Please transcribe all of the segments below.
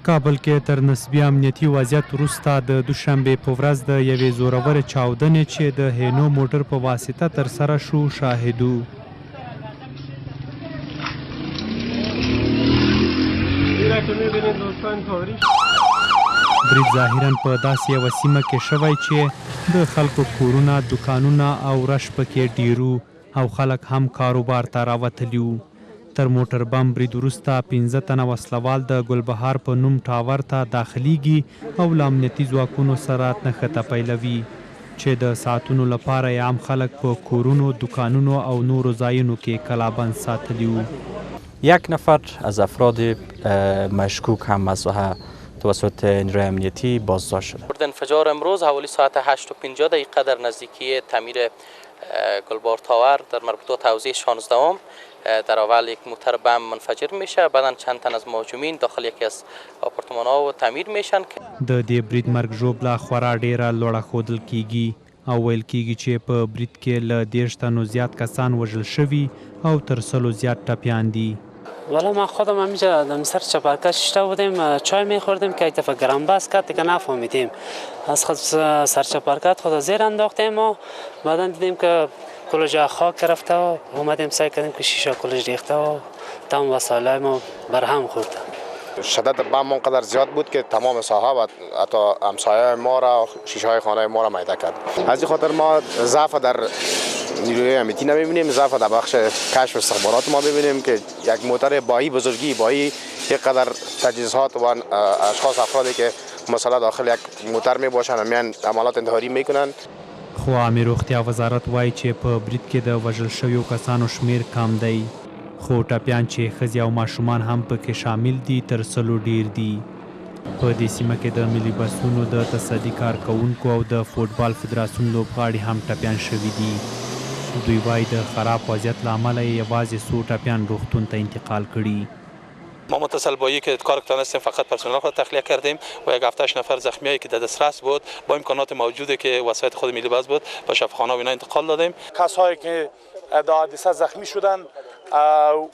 کابل کې تر نسبي امنیتي وضعیت وروسته د دوشنبې په ورځ د یوې زورورې چاودنې چې د هینو موټر په واسطه ترسره شو شاهدو. برید ظاهراً په داسې یوه سیمه کې شوی چې د خلکو کورونه، دوکانونه او رش پکې ډیرو او خلک هم کاروبار ته راوتلي وو. تر موټر بم برید وروسته 15 تنه وسلوال د ګلبهار په نوم ټاور ته داخلیږي او له امنیتي ځواکونو سره نښته پیلوي چې د ساعتونو لپاره یې عام خلک په کورونو، دکانونو او نورو ځایونو کې کلابند ساتلي وو. یک نفر از افراد مشکوک هم از توسط نیروی امنیتی بازداشت شده. انفجار امروز حوالی ساعت 8:50 دقیقه در نزدیکی تعمیر گلبار تاور در مربوطات حوزه 16 در اول یک موتر بم منفجر میشه، بعدا چند تن از مهاجمین داخل یکی از آپارتمان ها تعمیر میشن. د دې برید مرګ ژوبله خورا ډیره لوړه ښودل کیږي او ویل کیږي چې په برید کې له 10 تنو زیات کسان وژل شوي او تر 100 زیات ټپیان دي. والا ما خودم همینجا در سر چپرکش شده بودیم، چای میخوردیم که اتفاق گرم بس کرد که نفهمیدیم. از خود سر چپرکت خود زیر انداختیم و بعدا دیدیم که کلوج خاک رفته و اومدیم سعی کردیم که شیشه کلوج ریخته و تمام وسایل ما برهم خورده. شدت بم اونقدر زیاد بود که تمام ساحه و حتی همسایه ما را، شیشه های خانه ما را میده کرد. از این خاطر ما ضعف در نیروی امنیتی نمیبینیم، ضعف در بخش کشف استخبارات ما ببینیم که یک موتر با این بزرگی، با این قدر تجهیزات و اشخاص افرادی که مثلا داخل یک موتر می باشن و میان عملات انتحاری میکنن. خو عامه روغتیا وزارت وایي چې په برید کې د وژل شویو کسانو شمیر کم دی، خو ټپیان چې ښځې او ماشومان هم پکې شامل دي تر 100 ډیر دي. په دې سیمه کې د ملي بسونو د تصدي کارکوونکو او د فوټبال فدراسیون لوبغاړي هم ټپیان شوي دي. دوی وایي د خراب وضعیت له امله یې یوازې څو ټپیان روغتون ته انتقال کړي. ما متصل با یک کار تونستیم فقط پرسنل خود تخلیه کردیم و یک 7-8 نفر زخمیایی که در دسترس بود با امکانات موجودی که وسایل خود ملی بس بود به شفاخانه و اینا انتقال دادیم. کسایی که در حادثه زخمی شدن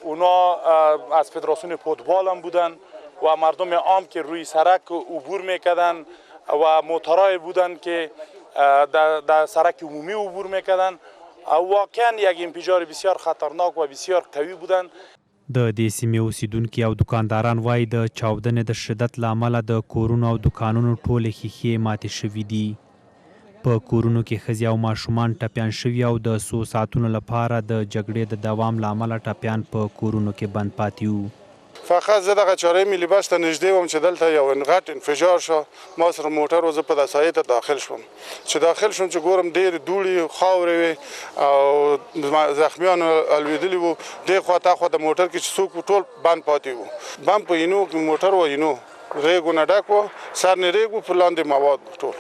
اونا از فدراسیون فوتبال هم بودن و مردم عام که روی سرک عبور میکردن و موتورای بودن که در سرک عمومی عبور میکردن. واقعا یک انفجار بسیار خطرناک و بسیار قوی بودن. د دې سیمې اوسیدونکي او دکانداران وایي د چاودنې د شدت له امله د کورونو او دکانونو ټولې ښیښې ماتې شوي دي. په کورونو کې ښځې او ماشومان ټپیان شوي او د څو ساعتونو لپاره د جګړې د دوام له امله ټپیان په کورونو کې بند پاتې وو. فقط زه دغه چارې ملي بس ته نږدې وم چې دلته یو غټ انفجار شو. ما سره موټر و، زه په دې سایې ته داخل شوم. چې داخل شوم چې ګورم ډېرې دوړې خاورې وې او زخمیان الوېدلي وو. دې خوا تا خوا د موټر کې چې څوک ټول بند پاتې وو. بم په اینو موټر و، اینو ریګو نه ډک و، سر نه ریګ و، په لاندې مواد ټول.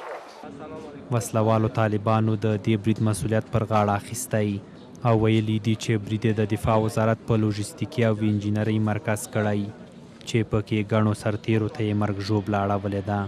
وسلوالو طالبانو د دې برید مسؤلیت پر غاړه اخیستی او ویلي دي چې برید د دفاع وزارت په لوژستیکي او انجینرۍ مرکز کړی چې پکې ګڼو سرتیرو ته یې مرګ ژوبله اړولې ده.